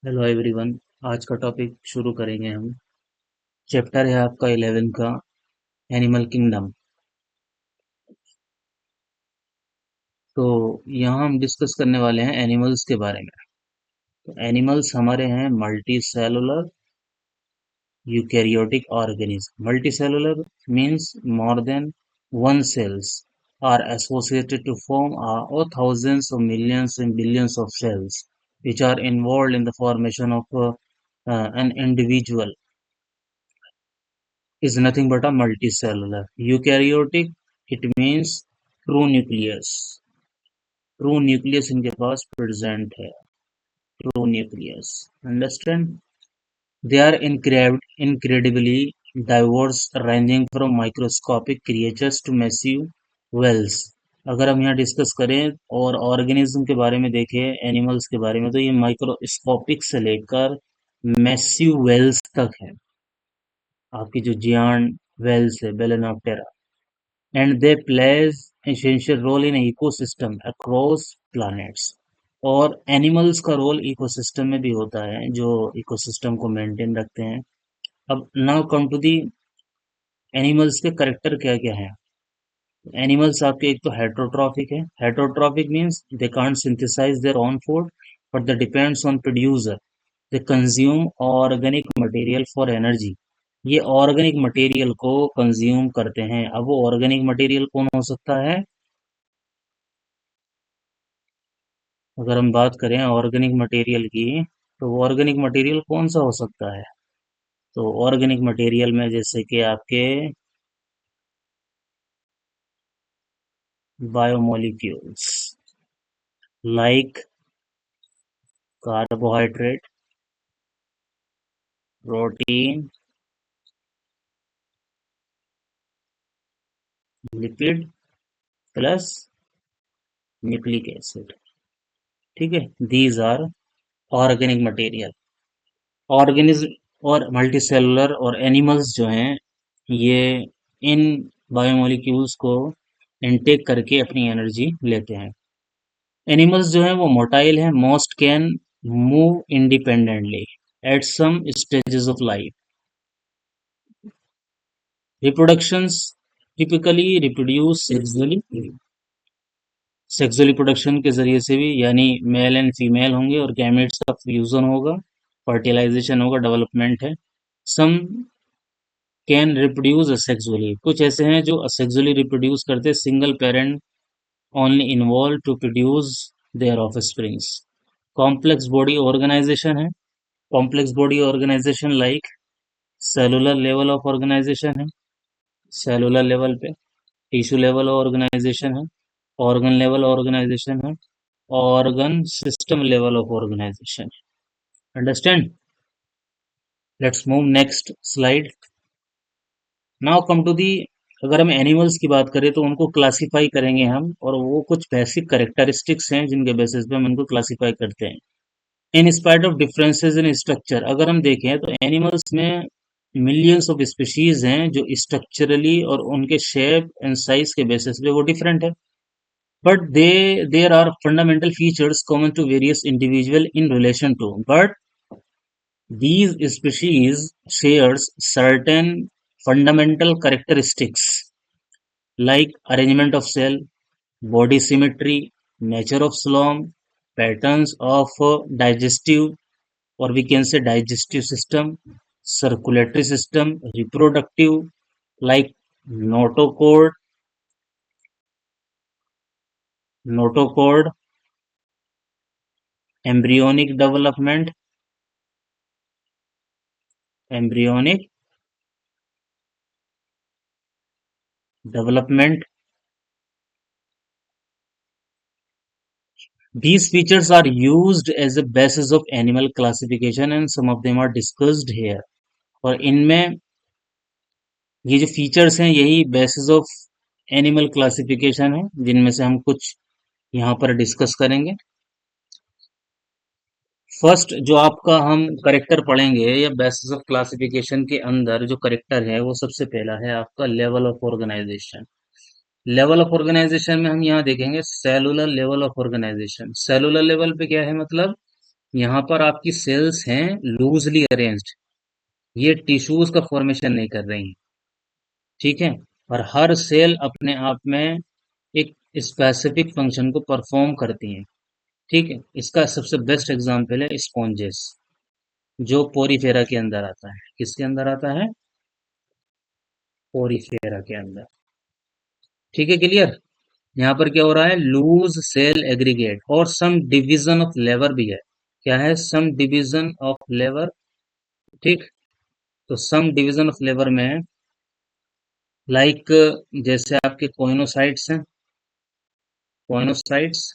Hello everyone. आज का topic शुरू करेंगे हम। चैप्टर है आपका 11 का, एनिमल किंगडम। तो यहाँ हम डिस्कस करने वाले हैं एनिमल्स के बारे में। तो एनिमल्स हमारे हैं multi cellular eukaryotic organism. Multi cellular means more than one cells are associated to form or thousands of millions and billions of cells which are involved in the formation of an individual is nothing but a multicellular. Eukaryotic, it means true nucleus. True nucleus इनके पास present है. True nucleus. Understand? They are incredibly diverse, ranging from microscopic creatures to massive whales. अगर हम यहाँ discuss करें और organism के बारे में देखें, एनिमल्स के बारे में, तो ये माइक्रोस्कोपिक से लेकर मैसिव वेल्स तक है। आपकी जो जियांट वेल्स है, बेलेनोप्टेरा, and they plays essential role in ecosystem across planets। और एनिमल्स का रोल इकोसिस्टम में भी होता है, जो इकोसिस्टम को मेंटेन रखते हैं। अब now come to the animals के करेक्टर क्या क्या है। एनिमल्स आपके एक तो हेटरोट्रॉफिक है। Heterotrophic means they can't synthesize their own food but they depends on producer. They consume organic material for energy. ये ऑर्गेनिक मटेरियल को कंज्यूम करते हैं। अब वो ऑर्गेनिक मटेरियल कौन हो सकता है? अगर हम बात करें ऑर्गेनिक मटेरियल की, तो वो ऑर्गेनिक मटेरियल कौन सा हो सकता है? तो ऑर्गेनिक मटेरियल में जैसे कि आपके biomolecules like carbohydrate, protein, lipid plus nucleic acid. ठीक है, these are organic material. Organism और मल्टीसेलुलर और एनिमल्स जो हैं, ये इन बायोमोलिक्यूल्स को इनटेक करके अपनी एनर्जी लेते हैं। एनिमल्स जो हैं वो मोटाइल हैं। Most can move independently at some stages of life. Reproductions typically reproduce sexually. Sexual reproduction के जरिए से भी, यानी मेल एंड फीमेल होंगे और गैमेट्स का फ्यूजन होगा, फर्टिलाइजेशन होगा, डेवलपमेंट है। Some can reproduce asexually. कुछ ऐसे हैं जो असेक्सुअली रिप्रोड्यूस करते हैं। Single parent only involve to produce their offsprings. Complex body organisation है। Complex body organisation like cellular level of organisation है। सेलुलर लेवल पे टिश्यू लेवल ऑर्गेनाइजेशन है। ऑर्गन लेवल ऑर्गेनाइजेशन है। Organ system level of organisation. Understand? Let's move next slide. Now come to the, अगर हम animals की बात करें तो उनको क्लासिफाई करेंगे हम, और वो कुछ बेसिक करेक्टरिस्टिक्स हैं जिनके बेसिस पे हम इनको क्लासिफाई करते हैं। In spite of differences in structure, अगर हम देखें तो एनिमल्स में मिलियंस ऑफ स्पीशीज हैं जो स्ट्रक्चरली और उनके शेप एंड साइज के बेसिस पे वो डिफरेंट है। But there are fundamental features common to various individual in relation to, but these species shares certain fundamental characteristics like arrangement of cell, body symmetry, nature of slough, patterns of digestive, or we can say digestive system, circulatory system, reproductive, like notochord, notochord, embryonic development, embryonic development. These features are used as a basis of animal classification and some of them are discussed here. और इनमें ये जो features हैं यही basis of animal classification है, जिनमें से हम कुछ यहाँ पर डिस्कस करेंगे। फर्स्ट जो आपका हम करेक्टर पढ़ेंगे या बेसिस ऑफ क्लासिफिकेशन के अंदर जो करेक्टर है, वो सबसे पहला है आपका level of organisation. Level of organisation में हम यहाँ देखेंगे cellular level of organisation. Cellular level पे क्या है, मतलब यहाँ पर आपकी सेल्स हैं लूजली अरेंज्ड, ये टिश्यूज का फॉर्मेशन नहीं कर रही हैं, ठीक है। और हर सेल अपने आप में एक स्पेसिफिक फंक्शन को परफॉर्म करती हैं, ठीक है। इसका सबसे बेस्ट एग्जांपल है स्पॉन्जेस, जो पोरीफेरा के अंदर आता है। किसके अंदर आता है? पोरीफेरा के अंदर, ठीक है, क्लियर। यहाँ पर क्या हो रहा है, लूज सेल एग्रीगेट और सम डिवीजन ऑफ लेबर भी है। क्या है? सम डिवीजन ऑफ लेबर, ठीक। तो सम डिवीजन ऑफ लेबर में लाइक जैसे आपके कोइनोसाइट्स हैं, कोइनोसाइट्स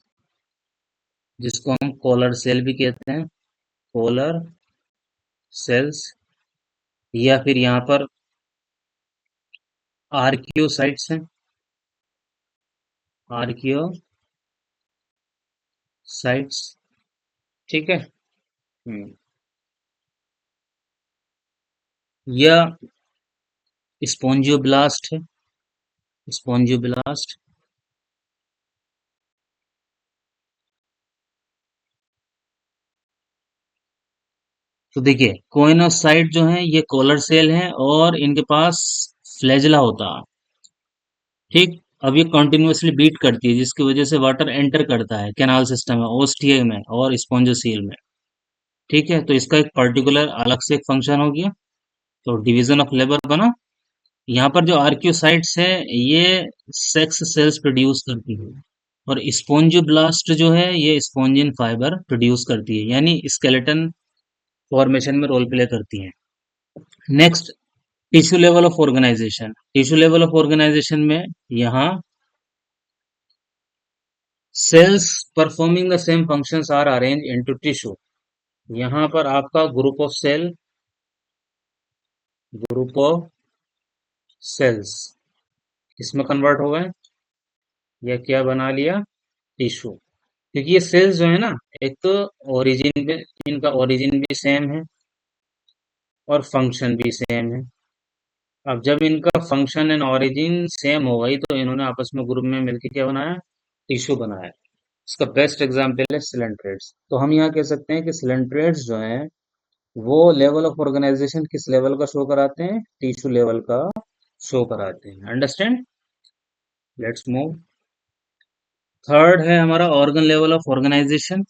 जिसको हम कॉलर सेल भी कहते हैं, कॉलर सेल्स, या फिर यहाँ पर आर्कियोसाइट्स हैं, आर्कियोसाइट्स, ठीक है। हम्म, या स्पोंजियोब्लास्ट है, स्पोंजियोब्लास्ट। तो देखिए कोइनोसाइट जो है ये कॉलर सेल है और इनके पास फ्लैजिला होता है, ठीक। अब ये कंटिन्यूअसली बीट करती है जिसकी वजह से वाटर एंटर करता है कैनाल सिस्टम में, ओस्टिया में और स्पॉन्जोसील में, ठीक है। तो इसका एक पर्टिकुलर अलग से एक फंक्शन हो गया। तो डिवीजन ऑफ लेबर बना। यहाँ पर जो आर्क्योसाइट्स है ये सेक्स सेल्स प्रोड्यूस करती है, और स्पोंजियोब्लास्ट जो है ये स्पोंजिन फाइबर प्रोड्यूस करती है, यानी स्केलेटन फॉर्मेशन में रोल प्ले करती है। Next, tissue level of organisation. Tissue level of organisation में यहाँ cells performing the same functions are arrange into tissue. यहाँ पर आपका group of cell, group of cells इसमें कन्वर्ट हो गए, या क्या बना लिया, टिश्यू। क्योंकि ये सेल्स जो है ना, एक तो ओरिजिन में इनका ओरिजिन भी सेम है और फंक्शन भी सेम है। अब जब इनका फंक्शन एंड ओरिजिन सेम हो गई तो इन्होंने आपस में ग्रुप में मिलकर क्या बनाया, टिश्यू बनाया। इसका बेस्ट एग्जांपल है सिलेंट्रेट्स। तो हम यहाँ कह सकते हैं कि सिलेंट्रेट्स जो हैं वो लेवल ऑफ ऑर्गेनाइजेशन किस लेवल का शो कराते हैं, टिश्यू लेवल का शो कराते हैं। अंडरस्टैंड? Let's move. थर्ड है हमारा organ level of organisation.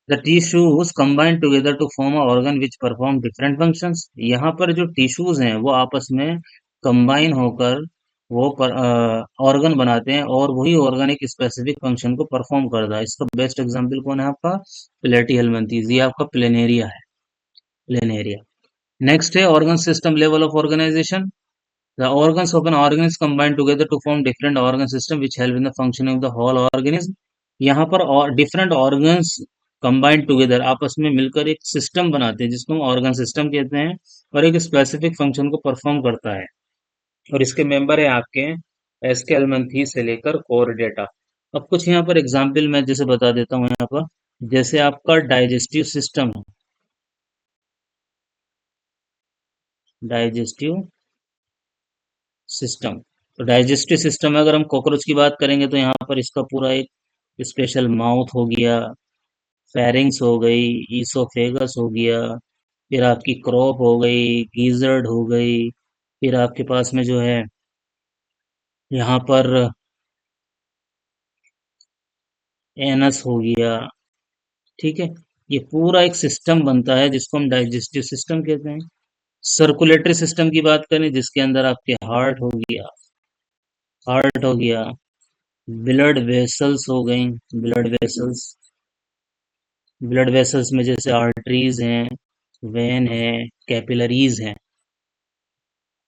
The tissues combine together to form a organ which perform different functions. यहाँ पर जो टिश्यूज हैं वो आपस में कंबाइन होकर वो ऑर्गन बनाते हैं और वही ऑर्गन एक स्पेसिफिक फंक्शन को परफॉर्म करता है। इसका बेस्ट एग्जांपल कौन है आपका, प्लेटी हेलमिंथेस, ये आपका प्लेनेरिया है, प्लेनेरिया। नेक्स्ट है organ system level of organization. The organs of an organism combine together to form different organ system which help in the functioning of the whole organism. यहाँ पर और डिफरेंट ऑर्गन्स कंबाइन टुगेदर आपस में मिलकर एक system बनाते हैं जिसको हम ऑर्गन सिस्टम कहते हैं, और एक स्पेसिफिक फंक्शन को परफॉर्म करता है। और इसके मेंबर है आपके एस्केलमंथी से लेकर कोरडेटा। अब कुछ यहाँ पर एग्जाम्पल मैं जैसे बता देता हूँ यहाँ पर, जैसे आपका डाइजेस्टिव सिस्टम है, डाइजेस्टिव सिस्टम। तो डाइजेस्टिव सिस्टम में अगर हम कॉकरोच की बात करेंगे तो यहाँ पर इसका पूरा एक स्पेशल माउथ हो गया, फेरिंग्स हो गई, ईसोफेगस हो गया, फिर आपकी क्रॉप हो गई, गीजर्ड हो गई, फिर आपके पास में जो है यहाँ पर एनस हो गया, ठीक है। ये पूरा एक सिस्टम बनता है जिसको हम डाइजेस्टिव सिस्टम कहते हैं। सर्कुलेटरी सिस्टम की बात करें जिसके अंदर आपके हार्ट हो गया, हार्ट हो गया, ब्लड वेसल्स हो गई, ब्लड वेसल्स, ब्लड वेसल्स में जैसे आर्टरीज हैं, वेन है, कैपिलरीज हैं।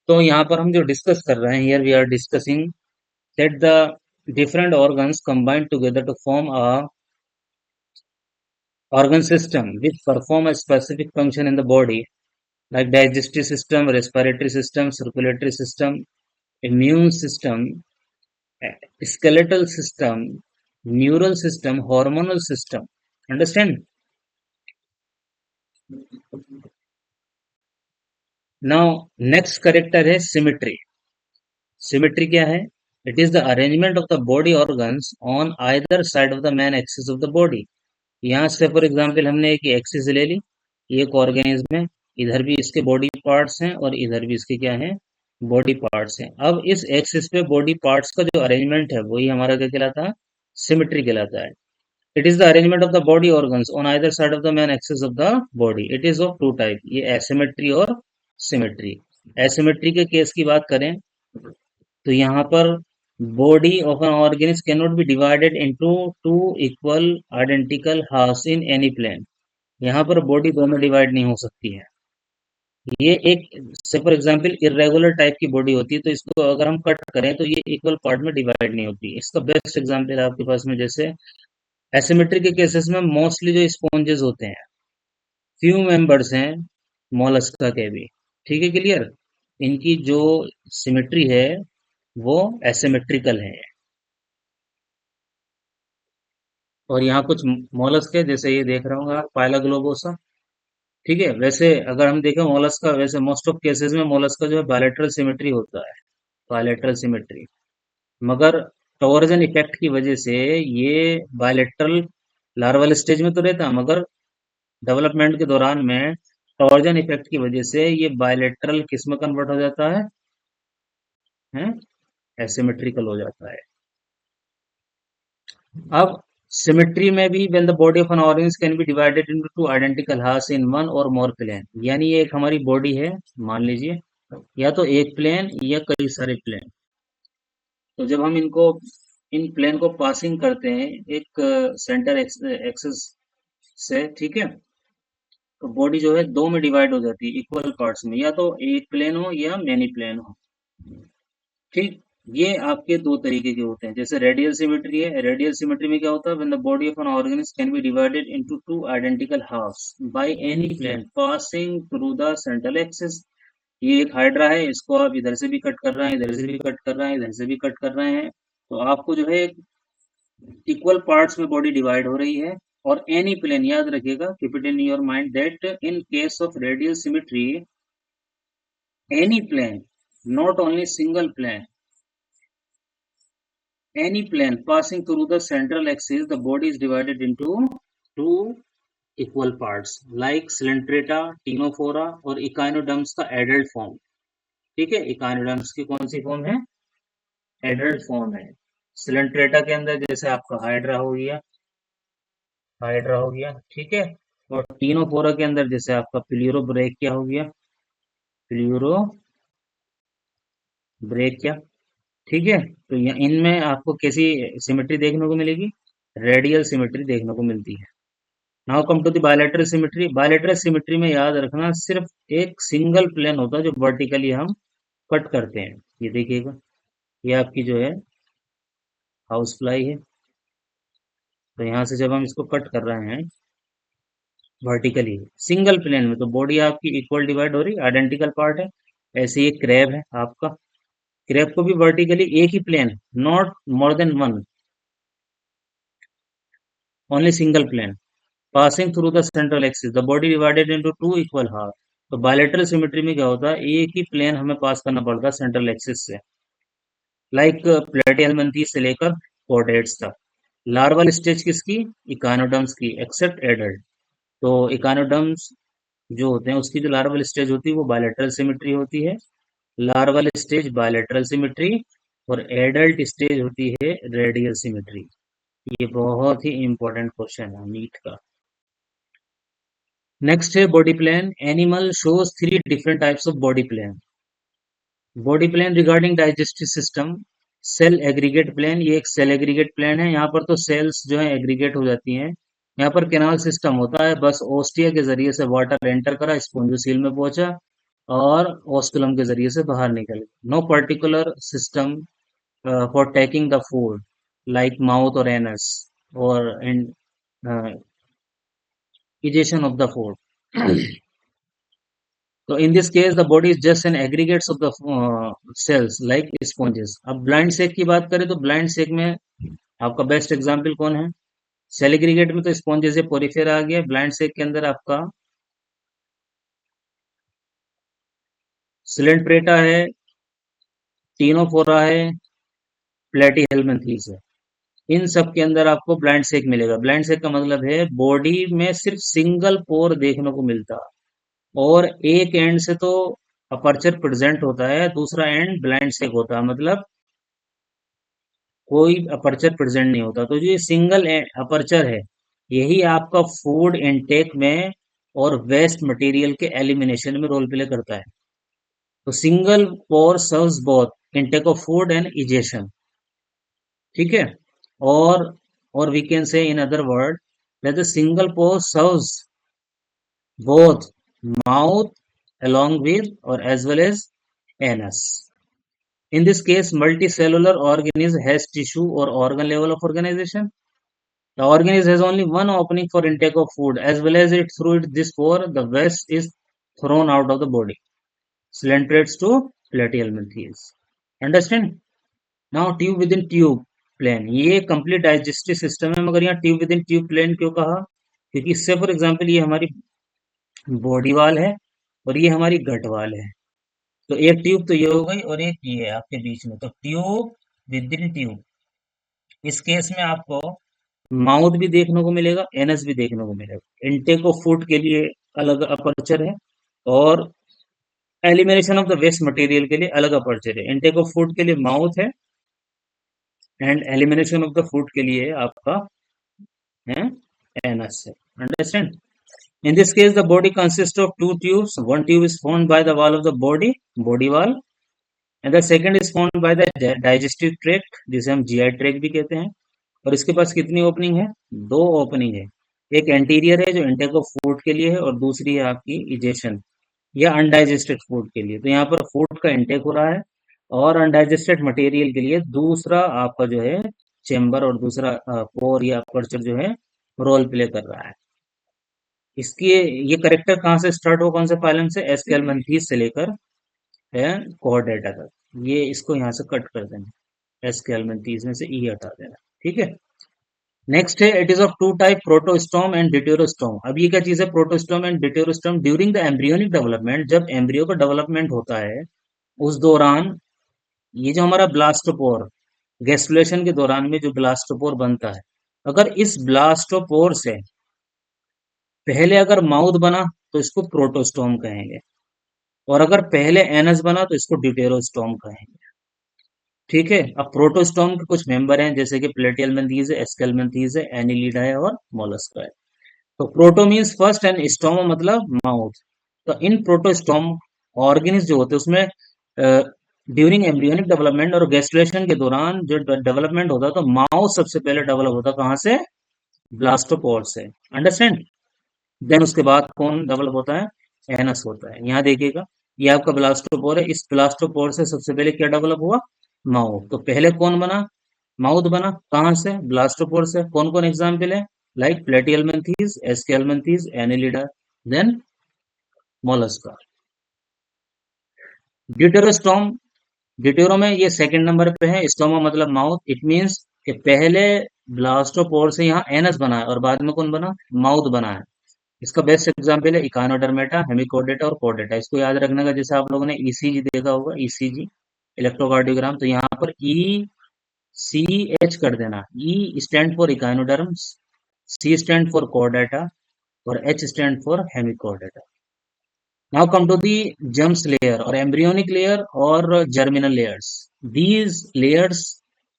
तो यहाँ पर हम जो डिस्कस कर रहे हैं, here we are discussing that the different organs combine together to form a organ system which perform a specific function in the body, like digestive system, respiratory system, circulatory system, immune system, skeletal system, neural system, hormonal system. Understand? Now next character है symmetry. Symmetry क्या है, it is the arrangement of the body organs on either side of the main axis of the body. यहाँ से for example हमने एक axis ले ली, एक organism है, इधर भी इसके बॉडी पार्ट्स हैं और इधर भी इसके क्या हैं, बॉडी पार्ट्स हैं। अब इस एक्सिस पे बॉडी पार्ट्स का जो अरेंजमेंट है वही हमारा क्या कहलाता है, सिमेट्री कहलाता है। It is the arrangement of the body organs on either side of the main axis of the body. It is of two type, ये एसिमेट्री और सिमेट्री। एसिमेट्री के केस की बात करें तो यहाँ पर body of an organism can not be divided into two equal identical halves in any plane. यहाँ पर बॉडी दो में डिवाइड नहीं हो सकती है। ये एक से फॉर एग्जांपल इरेगुलर टाइप की बॉडी होती है, तो इसको अगर हम कट करें तो ये इक्वल पार्ट में डिवाइड नहीं होती। इसका बेस्ट एग्जांपल आपके पास में जैसे एसिमेट्री के केसेस में मोस्टली जो स्पॉन्जेस होते हैं, फ्यू मेंबर्स हैं मोलस्का के भी, ठीक है, क्लियर। इनकी जो सिमेट्री है वो एसिमेट्रिकल है। और यहाँ कुछ मोलस्क है, जैसे ये देख रहे होंगे आप, पाइला ग्लोबोसा, ठीक है। वैसे अगर हम देखें मोलस्क का, वैसे मोस्ट ऑफ केसेस में मोलस्क का जो है बायलैटरल सिमेट्री होता है, बायलैटरल सिमेट्री। मगर टॉर्जन इफेक्ट की वजह से ये बायलैटरल लार्वल स्टेज में तो रहता, मगर डेवलपमेंट के दौरान में टॉर्जन इफेक्ट की वजह से ये बायलैटरल किस में कन्वर्ट हो जाता है, एसिमेट्रिकल हो जाता है। अब सिमेट्री में भी when the body of an organism can be divided into two identical halves in one और मोर प्लेन, यानी ये एक हमारी बॉडी है, मान लीजिए, या तो एक प्लेन या कई सारे प्लेन। तो जब हम इनको इन प्लेन को पासिंग करते हैं एक सेंटर एक्सिस से, ठीक है, तो बॉडी जो है दो में डिवाइड हो जाती है इक्वल पार्ट्स में, या तो एक प्लेन हो या मेनी प्लेन हो, ठीक। ये आपके दो तरीके के होते हैं। जैसे रेडियल सिमेट्री है, रेडियल सिमेट्री में क्या होता है, when the body of an organism can be divided into two identical halves by any plane passing through the central axis. ये एक हाइड्रा है, इसको आप इधर से भी कट कर रहे हैं, इधर से भी कट कर रहे हैं, इधर से भी कट कर रहे हैं, तो आपको जो है इक्वल पार्ट्स में बॉडी डिवाइड हो रही है। और एनी प्लेन, याद रखिएगा, keep it in your mind that in case of radial symmetry, any plane, not only single plane, any plane passing through the central axis, the body is divided into two equal parts like Coelenterata, Ctenophora और Echinoderms का adult form, ठीक है। Echinoderms की कौन सी form है, adult form है। Coelenterata के अंदर जैसे आपका हाइड्रा हो गया, हाइड्रा हो गया, ठीक है। और टीनोफोरा के अंदर जैसे आपका प्लियोरोब्रेकिया हो गया, प्लियोरोब्रेकिया, ठीक है। तो इनमें आपको कैसी सिमेट्री देखने को मिलेगी, रेडियल सिमेट्री देखने को मिलती है। Now come to the bilateral symmetry. Bilateral symmetry में याद रखना सिर्फ एक सिंगल प्लेन होता है जो वर्टिकली हम कट करते हैं। ये देखिएगा, ये आपकी जो है हाउस फ्लाई है, तो यहाँ से जब हम इसको कट कर रहे हैं वर्टिकली सिंगल प्लेन में, तो बॉडी आपकी इक्वल डिवाइड हो रही, आइडेंटिकल पार्ट है। ऐसे ही क्रैब है आपका, क्रैब को भी वर्टिकली एक ही plane, not more than one, only single plane passing through the central axis, the body divided into two equal half। तो बायलैटरल सिमेट्री में क्या होता है, एक ही प्लेन हमें पास करना पड़ता है सेंट्रल एक्सिस से, लाइक प्लेटिहेल्मिन्थेस से लेकर कॉर्डेट्स तक। लार्वल स्टेज किसकी, इकानोडर्म्स की, एक्सेप्ट एडल्ट। तो इकानोडर्म्स जो होते हैं उसकी जो लार्वल स्टेज होती है वो बायलैटरल सिमेट्री होती है, लार्वल स्टेज बायलैटरल सिमेट्री, और एडल्ट स्टेज होती है रेडियल सिमेट्री। ये बहुत ही इंपॉर्टेंट क्वेश्चन है नीट का। नेक्स्ट है body plan. Animal shows three different types of body plan. Body plan regarding digestive system, cell aggregate plan, ये एक सेल एग्रीगेट प्लान है। यहाँ पर तो सेल्स जो है एग्रीगेट हो जाती हैं। यहाँ पर कैनाल सिस्टम होता है, बस ओस्टिया के जरिए से वाटर एंटर करा, स्पोंजोसील में पहुंचा और ऑस्कुलम के जरिए से बाहर निकल। No particular system for taking the food like mouth और एनस और egestion of the food. So in this case, the body is just an aggregates of the cells like sponges. अब ब्लाइंड सेक की बात करें तो ब्लाइंड सेक में आपका best example कौन है, सेल एग्रीगेट में तो स्पॉन्जेस है, पोरिफेरा आ गया। ब्लाइंड सेक के अंदर आपका सिलेंट्रेटा है, टीनोफोरा है, प्लेटीहेल्मिन्थीस है। इन सब के अंदर आपको ब्लाइंड सेक मिलेगा। ब्लाइंड सेक का मतलब है बॉडी में सिर्फ सिंगल पोर देखने को मिलता है और एक एंड से तो अपर्चर प्रेजेंट होता है, दूसरा एंड ब्लाइंड सेक होता है, मतलब कोई अपर्चर प्रेजेंट नहीं होता। तो जो ये सिंगल अपर्चर है, यही आपका फूड इनटेक में और वेस्ट मटेरियल के एलिमिनेशन में रोल प्ले करता है। तो single pore serves both intake of food and egestion, ठीक है। और we can say in other word that the single pore serves both mouth along with or as well as anus. In this case, multicellular organism has tissue or organ level of organization. The organism has only one opening for intake of food, as well as it through this pore, the waste is thrown out of the body. Cylinderates to platyhelminthes. Understand? Now tube within tube plane. ये complete digestive system है, मगर यहाँ tube within tube plane क्यों कहा? क्योंकि इससे for example ये हमारी बॉडी वाल है और ये हमारी गट वाल है। तो एक ट्यूब तो ये हो गई और एक ये है आपके बीच में, तो ट्यूब विद इन ट्यूब। इस केस में आपको माउथ भी देखने को मिलेगा, एनस भी देखने को मिलेगा। इनटेक ऑफ फूड के लिए अलग अपर्चर है और elimination of the waste material के लिए अलग अपर्चर है। इनटेक ऑफ फूड के लिए माउथ है and elimination of the food के लिए आपका है एनस है। Understand? In this case, the body consists of two tubes. One tube is formed by the wall of the body wall, and the second is formed by the digestive tract, जिसे हम GI tract भी कहते हैं। और इसके पास कितनी opening है? दो ओपनिंग है। एक एंटीरियर है जो इंटेक ऑफ फूड के लिए है और दूसरी है आपकी इजेशन या अनडाइजेस्टेड फूड के लिए। तो यहाँ पर फूड का इंटेक हो रहा है और अनडाइजेस्टेड मटेरियल के लिए दूसरा आपका जो है चेम्बर और दूसरा पोर या अपर्चर जो है रोल प्ले कर रहा है। इसकी ये करेक्टर कहाँ से स्टार्ट हो, कौन से फाइलम से? एस्केलमंथीस से लेकर कोर्डेटा तक। ये इसको यहाँ से कट कर देना, एस्केलमंथीस में से ई हटा देना, ठीक है। नेक्स्ट है it is of two type, protostome and deuterostome. अब ये क्या चीज है protostome and deuterostome? During the embryonic development, जब एम्ब्रियो का डेवलपमेंट होता है उस दौरान ये जो हमारा ब्लास्टोपोर, गैस्ट्रुलेशन के दौरान में जो ब्लास्टोपोर बनता है, अगर इस ब्लास्टोपोर से पहले अगर माउथ बना तो इसको प्रोटोस्टोम कहेंगे और अगर पहले एनस बना तो इसको ड्यूटेरोस्टोम कहेंगे, ठीक है। अब प्रोटोस्टोम के कुछ मेंबर हैं जैसे कि प्लेटिहेल्मिन्थीस है, एस्केल्मिन्थीस है, एनिलिडा है और मोलस्का है। तो प्रोटो मीन्स फर्स्ट एंड स्टोम मतलब माउथ। तो इन प्रोटोस्टोम ऑर्गेनिज जो होते हैं उसमें ड्यूरिंग एम्ब्रियोनिक डेवलपमेंट और गैस्ट्रुलेशन के दौरान जो डेवलपमेंट होता है तो माउथ सबसे पहले डेवलप होता है, कहाँ से? ब्लास्टोपोर से। अंडरस्टैंड? देन उसके बाद कौन डेवलप होता है? एनस होता है। यहाँ देखिएगा ये आपका ब्लास्टोपोर है, इस ब्लास्टोपोर से सबसे पहले क्या डेवलप हुआ? माउथ। तो पहले कौन बना? माउथ बना। कहाँ से? ब्लास्टोपोर से। कौन कौन एग्जाम्पल है? Like Platyhelminthes, Aschelminthes, Annelida, then Mollusca. Deuterostome, deutero में ये सेकंड नंबर पे है, स्टोमा मतलब माउथ। इट मींस कि पहले ब्लास्टोपोर से यहाँ एनस बना है और बाद में कौन बना? माउथ बना है। इसका बेस्ट एग्जाम्पल है इकानोडर्मेटा, हेमिकोडेटा और कोडेटा। इसको याद रखने का, जैसे आप लोगों ने ईसीजी देखा होगा, ईसीजी इलेक्ट्रोकार्डियोग्राम, तो यहाँ पर ई सी एच कर देना। E stand for echinoderms, C stand for कोडेटा और H stand for Hemichordata. Now come to the germs layer और एम्ब्रियोनिक लेयर और germinal layers. These layers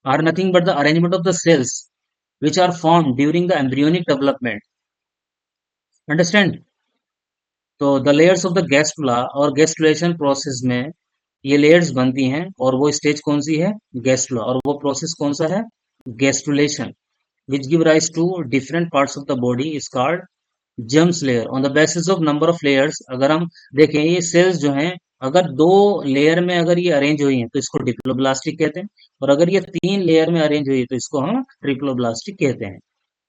are nothing but the arrangement of the cells which are formed during the embryonic development. Understand? तो the layers of the gastrula और gastrulation process में ये layers बनती हैं और वो स्टेज कौन सी है? गैस्ट्रुला। और वो प्रोसेस कौन सा है? Gastrulation, which give rise to different parts of the body is called germs layer on the basis of number of layers। अगर हम देखें ये सेल्स जो हैं अगर दो लेयर में अगर ये अरेंज हुई हैं तो इसको डिप्लोब्लास्टिक कहते हैं और अगर ये तीन लेयर में अरेंज हुई है तो इसको हम ट्रिप्लोब्लास्टिक कहते हैं।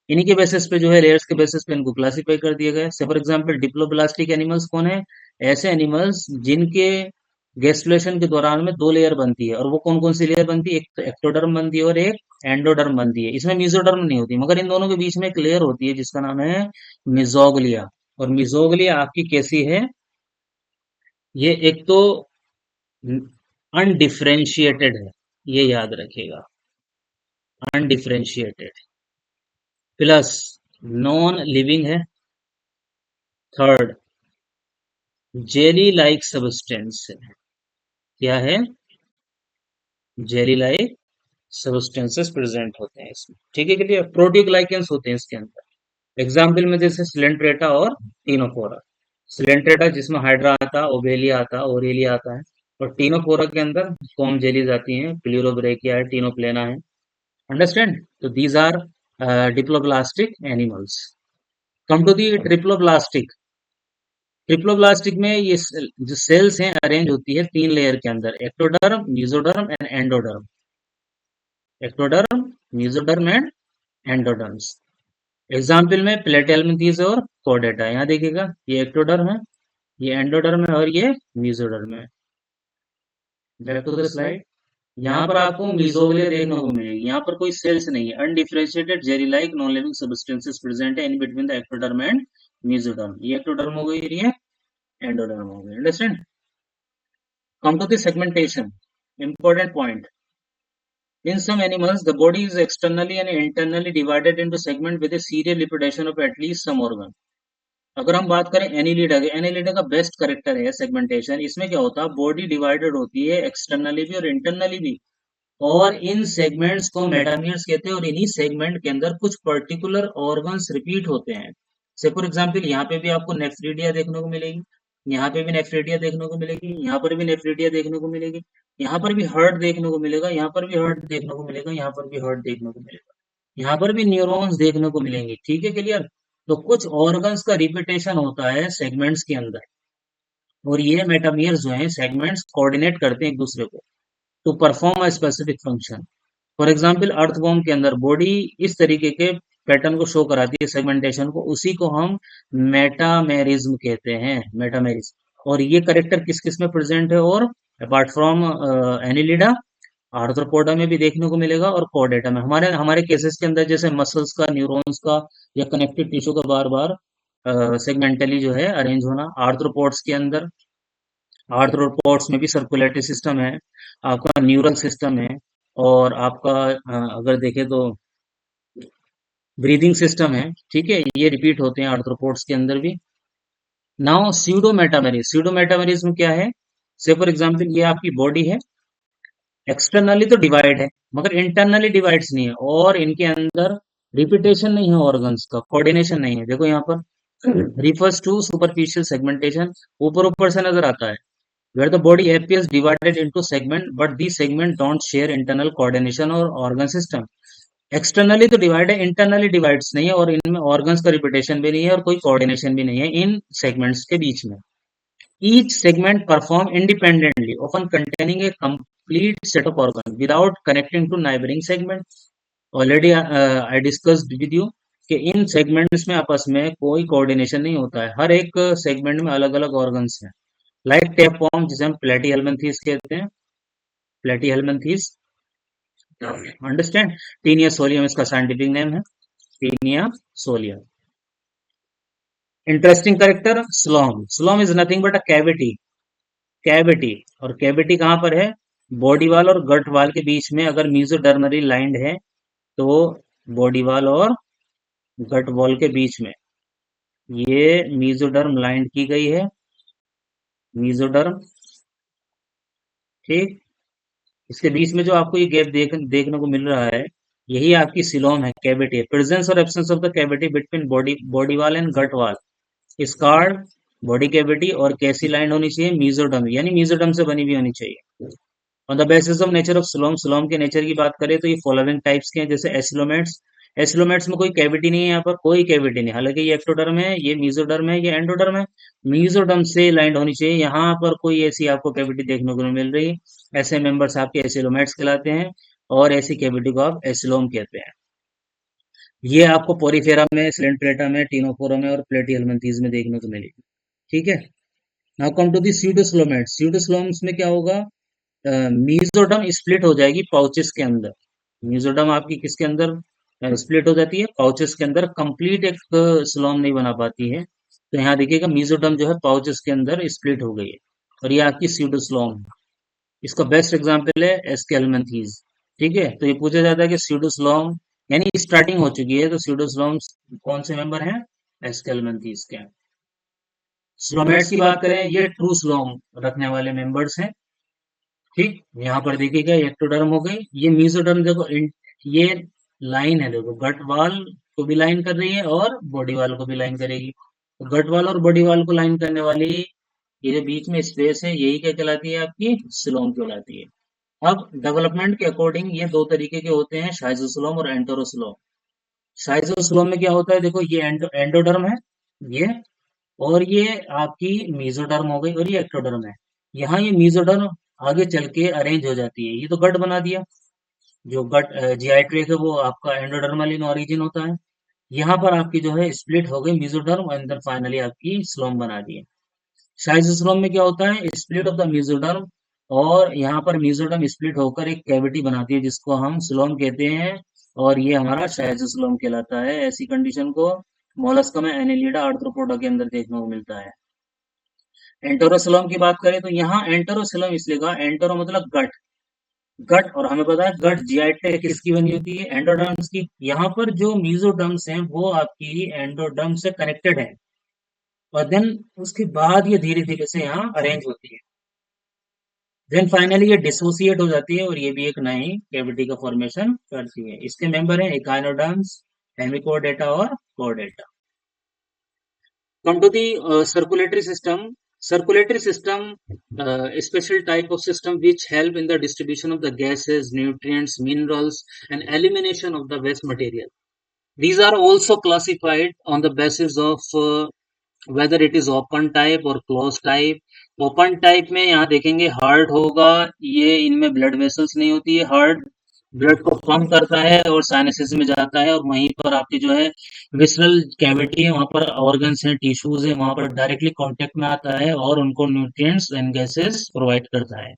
इन्हीं के बेसिस पे जो है लेयर्स के बेसिस पे इनको क्लासिफाई कर दिया गया है। से फॉर एग्जांपल डिप्लोब्लास्टिक एनिमल्स कौन है? ऐसे एनिमल्स जिनके गैस्ट्रुलेशन के दौरान में दो लेयर बनती है। और वो कौन कौन सी लेयर बनती है? एक तो एक्टोडर्म बनती है और एक एंडोडर्म बनती है। इसमें मीजोडर्म नहीं होती, मगर इन दोनों के बीच में एक लेयर होती है जिसका नाम है मिजोग्लिया। और मिजोग्लिया आपकी कैसी है? ये एक तो अनडिफरेंशिएटेड है, ये याद रखिएगा। अनडिफरेंशिएटेड, प्लस नॉन लिविंग है, थर्ड जेली लाइक सब्सटेंस है, क्या है, जेली लाइक सब्सटेंसेस प्रेजेंट होते हैं इसमें, ठीक है, के लिए प्रोटीग्लाइकेंस होते हैं इसके अंदर। एग्जाम्पल में जैसे सिलेंट्रेटा और टीनोफोरा। सिलेंट्रेटा जिसमें हाइड्रा आता है, ओबेलिया आता है, ओरेलिया आता है, और टीनोफोरा के अंदर कॉम जेलीज आती हैं, प्लूरोब्रेकिया है, टीनोप्लेना है। अंडरस्टैंड? तो these are diploblastic animals. Come to the triploblastic. Triploblastic में ये जो सेल्स हैं अरेंज होती है तीन लेयर के अंदर, ectoderm, mesoderm and endoderm. Ectoderm, mesoderm and endoderms. Example में प्लेटेलमिंथीस और कोडेटा। यहाँ देखिएगा ये एक्टोडर्म है, ये एंडोडर्म है और ये मेसोडर्म है। Back to the slide. यहाँ पर आपको मीजोग्लिया देखने को मिलेगी, यहाँ पर कोई सेल्स नहीं है, undifferentiated jelly like non living substances present है in between the ectoderm and mesoderm. ये एक्टोडर्म हो गई, ये एंडोडर्म हो गई। Understand? Come to the segmentation, important point. In some animals, the body is externally and internally divided into segments with a serial reproduction of at least some organ. अगर हम बात करें एनिलिडा की, एनिलिडा का best character है segmentation. इसमें क्या होता है, बॉडी डिवाइडेड होती है एक्सटर्नली भी और इंटरनली भी, और इन सेगमेंट्स को मेटामियर्स कहते हैं, और इन्हीं सेगमेंट के अंदर कुछ पर्टिकुलर ऑर्गन्स रिपीट होते हैं। से फॉर एग्जांपल यहाँ पे भी आपको नेफ्रिडिया देखने को मिलेगी, यहाँ पे भी नेफ्रिडिया देखने को मिलेगी, यहाँ पर भी नेफ्रिडिया देखने को मिलेगी, यहाँ पर भी हर्ट देखने को मिलेगा, यहाँ पर भी हर्ट देखने को मिलेगा, यहाँ पर भी हर्ट देखने को मिलेगा, यहाँ पर भी न्यूरॉन्स देखने को मिलेंगे। ठीक है, क्लियर? तो कुछ ऑर्गन्स का रिपीटेशन होता है सेगमेंट्स के अंदर, और ये मेटामियर्स जो हैं सेगमेंट्स कोऑर्डिनेट करते हैं एक दूसरे को to perform a specific function. For example earthworm के अंदर बॉडी इस तरीके के पैटर्न को शो कराती है सेगमेंटेशन को, उसी को हम मेटामेरिज्म कहते हैं, मेटामेरिज्म। और ये करेक्टर किस किस में प्रेजेंट है, और अपार्ट फ्रॉम एनिलिडा, आर्थ्रोपोडा में भी देखने को मिलेगा, और कोडेटा में। हमारे हमारे केसेस के अंदर जैसे मसल्स का, न्यूरॉन्स का या कनेक्टिव टिश्यू का बार बार सेगमेंटली जो है अरेंज होना। आर्थ्रोपोड्स के अंदर, आर्थ्रोपोड्स में भी सर्कुलेटरी सिस्टम है, आपका न्यूरल सिस्टम है, और आपका अगर देखें तो ब्रीदिंग सिस्टम है। ठीक है, ये रिपीट होते हैं आर्थ्रोपोड्स के अंदर भी। नाउ स्यूडोमेटामेरिज्म क्या है? से फॉर एग्जांपल ये आपकी बॉडी है, एक्सटर्नली तो डिवाइड है मगर इंटरनली डिवाइड्स नहीं है, और इनके अंदर रिपीटेशन नहीं है, ऑर्गन्स का कोऑर्डिनेशन नहीं है। देखो यहाँ पर रिफर्स टू सुपरफिशियल सेगमेंटेशन, ऊपर ऊपर से नजर आता है, where the body appears divided into segment but these segment don't share internal coordination or organ system। Externally तो डिवाइड है, इंटरनली डिवाइड्स नहीं है, और इनमें ऑर्गन्स का रिपीटेशन भी नहीं है और कोई कोऑर्डिनेशन भी नहीं है इन सेगमेंट्स के बीच में। Each segment perform independently, often containing a complete set of organs without connecting to neighboring segments। Already I discussed with you कि इन सेगमेंट्स में आपस में कोई कोऑर्डिनेशन नहीं होता है, हर एक सेगमेंट में अलग अलग ऑर्गन्स हैं। लाइक टेपवर्म जिसे हम प्लेटीहेल्मिन्थीस कहते हैं, प्लेटीहेल्मिन्थीस। अंडरस्टैंड? टीनिया सोलियम इसका साइंटिफिक नेम है, Taenia solium. Interesting character coelom. Coelom is nothing but a cavity, cavity. और कैविटी कहाँ पर है? बॉडी वाल और गट वाल के बीच में। अगर मीजोडर्मरी लाइंड है तो बॉडी वाल और गट वॉल के बीच में ये मीजोडर्म लाइंड की गई है, मीजोडर्म। ठीक, इसके बीच में जो आपको ये गैप देखने को मिल रहा है, यही आपकी सिलोम है, कैविटी है। प्रेजेंस और absence of the cavity between body wall and gut wall is called body cavity. और कैसी लाइन होनी चाहिए? मीजोडर्म, यानी मीजोडर्म से बनी हुई होनी चाहिए। On the basis of nature of coelom, coelom के नेचर की बात करें तो ये फॉलोइंग टाइप्स के हैं, जैसे एसिलोमेट्स। एसिलोमेट्स में कोई कैविटी नहीं है, यहाँ पर कोई कैविटी नहीं, हालांकि ये एक्टोडर्म है, ये मीजोडर्म है, ये एंडोडर्म है। मीजोडर्म से लाइंड होनी चाहिए, यहाँ पर कोई ऐसी आपको कैविटी देखने को नहीं मिल रही। ऐसे मेंबर्स आपके एसिलोमेट्स कहलाते हैं, और ऐसी कैविटी को आप एसिलोम कहते हैं। ये आपको पोरीफेरा में, सिलेंट्रेटा में, टीनोफोरा में और प्लेटीहेल्मिन्थीज में देखने को मिलेगी। ठीक है, नाउ कम टू दी स्यूडोस्लोमेट्स। स्यूडोस्लोम्स में क्या होगा? मीजोडर्म स्प्लिट हो जाएगी पाउचेस के अंदर। मीजोडर्म आपकी किसके अंदर स्प्लिट हो जाती है? पाउचेस के अंदर। कंप्लीट एक स्लोम नहीं बना पाती है, तो यहाँ देखिएगा मीजोडर्म जो है पाउचेस के अंदर स्प्लिट हो गई है, और ये आपकी स्यूडोस्लोम है। इसका बेस्ट एग्जांपल है एस्केल्मेंथीज। ठीक है, तो ये पूछा जाता है कि स्यूडोस्लॉम यानी स्टार्टिंग हो चुकी है, तो स्यूडोस्लॉम्स कौन से मेंबर हैं? एस्केलमेंथीज के। स्लोमेट्स की बात करें, ये ट्रू स्लोम रखने वाले मेंबर्स हैं। ठीक, यहाँ पर देखिएगा एक्टोडर्म हो गई, ये मीजोडर्म देखो ये लाइन है, देखो गट वाल को भी लाइन कर रही है और बॉडी वाल को भी लाइन करेगी। तो गट वाल और बॉडी वाल को लाइन करने वाली ये जो बीच में स्पेस है, यही क्या कहलाती है? आपकी सिलोम कहलाती है। अब डेवलपमेंट के अकॉर्डिंग ये दो तरीके के होते हैं, शाइजोस्लोम और एंटरोस्लोम। शाइजोस्लोम में क्या होता है? देखो ये एंडोडर्म है, ये, और ये आपकी मीजोडर्म हो गई और ये एक्टोडर्म है। यहाँ ये मीजोडर्म आगे चल के अरेंज हो जाती है, ये तो गट बना दिया। जो गट जीआई ट्रैक है वो आपका एंडोडर्मल इन ओरिजिन होता है। यहाँ पर आपकी जो है स्प्लिट हो गई मीजोडर्म, और अंदर फाइनली आपकी स्लोम बना दी है। शाइजोस्लोम में क्या होता है? स्प्लिट ऑफ द मीजोडर्म, और यहाँ पर मीजोडर्म स्प्लिट होकर एक कैविटी बनाती है जिसको हम स्लोम कहते हैं, और ये हमारा शाइजोस्लोम कहलाता है। ऐसी कंडीशन को मोलस्क में एनेलिडा आर्थ्रोपोडा के अंदर देखने को मिलता है। एंटरोसोलम की बात करें तो यहाँ एंटरोसोलम इसलिए कहा, एंटरो मतलब गट, गट, और हमें पता है गट जीआई ट्रैक्ट किसकी बनी होती है? एंडोडर्म्स की। यहाँ पर जो मीजोडर्म्स हैं वो आपकी एंडोडर्म से कनेक्टेड है, और देन उसके बाद ये धीरे धीरे से यहाँ अरेंज होती है। देन फाइनली ये डिसोसिएट हो जाती है और ये भी एक नई कैविटी का फॉर्मेशन करती है। इसके मेंबर हैं एकाइनोडर्म्स, हेमिकोडेटा और कोडेटा। Come to the circulatory system. Circulatory system, a special type of system which help in the distribution of the gases, nutrients, minerals, and elimination of the waste material. These are also classified on the basis of whether it is open type or closed type. Open type में यहाँ देखेंगे heart होगा, ये इनमें blood vessels नहीं होती है, heart blood को पंप करता है और साइनसेस में जाता है, और वहीं पर आपकी जो है विसरल कैविटी है, वहां पर ऑर्गन्स हैं, टिश्यूज है, वहां पर डायरेक्टली कांटेक्ट में आता है और उनको न्यूट्रिएंट्स एंड गैसेस प्रोवाइड करता है।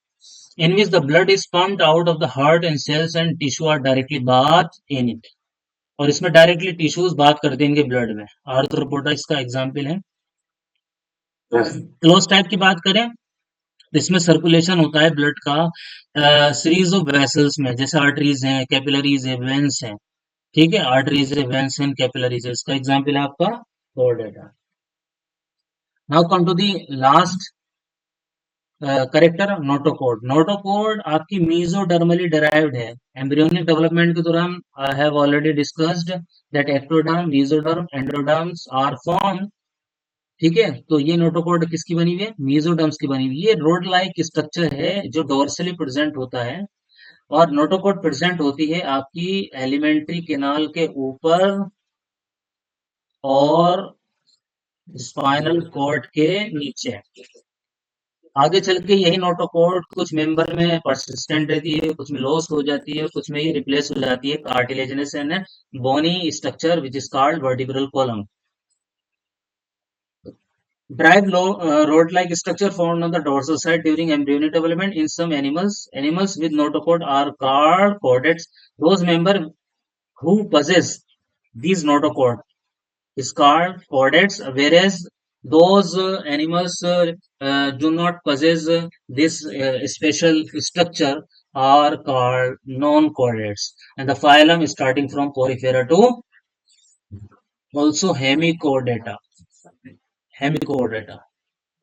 In which the blood is pumped out of the heart and cells and tissue are directly bathed in it. और इसमें डायरेक्टली टिश्यूज बात करते हैं इनके ब्लड में। आर्थ्रोपोडा इसका एग्जाम्पल है। क्लोज टाइप की बात करें तो इसमें सर्कुलेशन होता है ब्लड का सीरीज ऑफ वेसल्स में, जैसे आर्टरीज हैं, कैपिलरीज है, वेन्स हैं। ठीक है, आर्टरीज है, वेन्स हैं, कैपिलरीज है। इसका एग्जाम्पल है आपका Chordata. Now come to the last character, notochord. Notochord आपकी मीजोडर्मली डिराइव्ड है। एम्ब्रियोनिक डेवलपमेंट के दौरान I have already discussed that ectoderm, mesoderm, endoderms are form. ठीक है, तो ये नोटोकॉर्ड किसकी बनी हुई है? मीजोडर्म्स की बनी हुई है। ये रोड लाइक स्ट्रक्चर है जो डोर्सली प्रेजेंट होता है, और नोटोकॉर्ड प्रेजेंट होती है आपकी एलिमेंट्री केनाल के ऊपर और स्पाइनल कॉर्ड के नीचे। आगे चल के यही नोटोकॉर्ड कुछ मेंबर में परसिस्टेंट रहती है, कुछ में लॉस हो जाती है, कुछ में ये रिप्लेस हो जाती है cartilaginous and bony structure which is called vertebral column. Drive rod-like structure found on the dorsal side during embryonic development in some animals. Animals with notochord are called chordates. Those members who possess these notochord is called chordates, whereas those animals do not possess this special structure are called non-chordates. And the phylum is starting from Porifera to also Hemichordata. Hemichordata.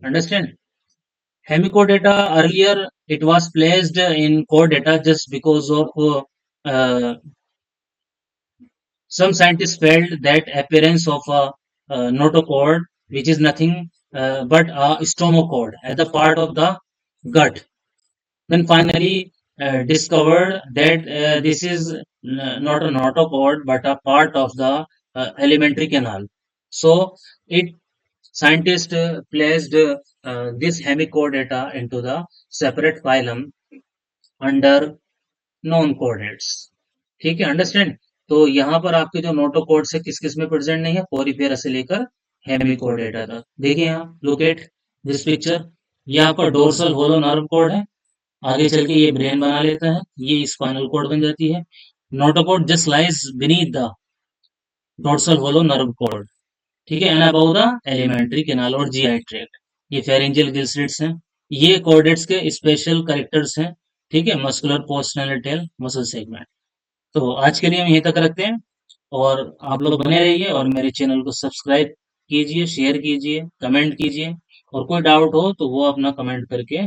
Understand? Hemichordata, earlier it was placed in chordata just because of some scientists felt that appearance of a notochord, which is nothing but a stomochord at the part of the gut. Then finally discovered that this is not a notochord but a part of the alimentary canal. So it scientists placed this hemichordata into the separate phylum under non-chordates. ठीक है, understand? तो यहाँ पर आपके जो नोटोकॉर्ड्स है किस किस में प्रेजेंट नहीं है? पोरिफेरा से लेकर हेमिकोर्डेटा तक। देखिए यहाँ लोकेट दिस पिक्चर, ये आपका डोर्सल होलो नर्व कॉर्ड है, आगे चल के ये ब्रेन बना लेता है, ये स्पाइनल कॉर्ड बन जाती है। Notochord just lies beneath the dorsal hollow nerve cord. ठीक है, and above the alimentary canal और जीआई ट्रैक्ट। ये फेरेंजियल गिल स्लिट्स हैं। ये कॉर्डेट्स के स्पेशल कैरेक्टर्स हैं। ठीक है, मस्कुलर पोस्टनैलिटल मसल सेगमेंट। तो आज के लिए हम यहीं तक रखते हैं, और आप लोग बने रहिए और मेरे चैनल को सब्सक्राइब कीजिए, शेयर कीजिए, कमेंट कीजिए, और कोई डाउट हो तो वो अपना कमेंट करके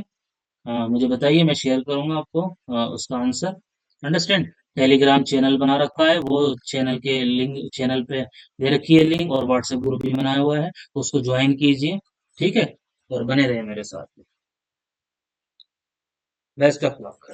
मुझे बताइए, मैं शेयर करूँगा आपको उसका आंसर। अंडरस्टैंड? टेलीग्राम चैनल बना रखा है, वो चैनल के लिंक चैनल पे दे रखी है लिंक, और व्हाट्सएप ग्रुप भी बनाया हुआ है, तो उसको ज्वाइन कीजिए, ठीक है? और बने रहिए मेरे साथ। Best of luck.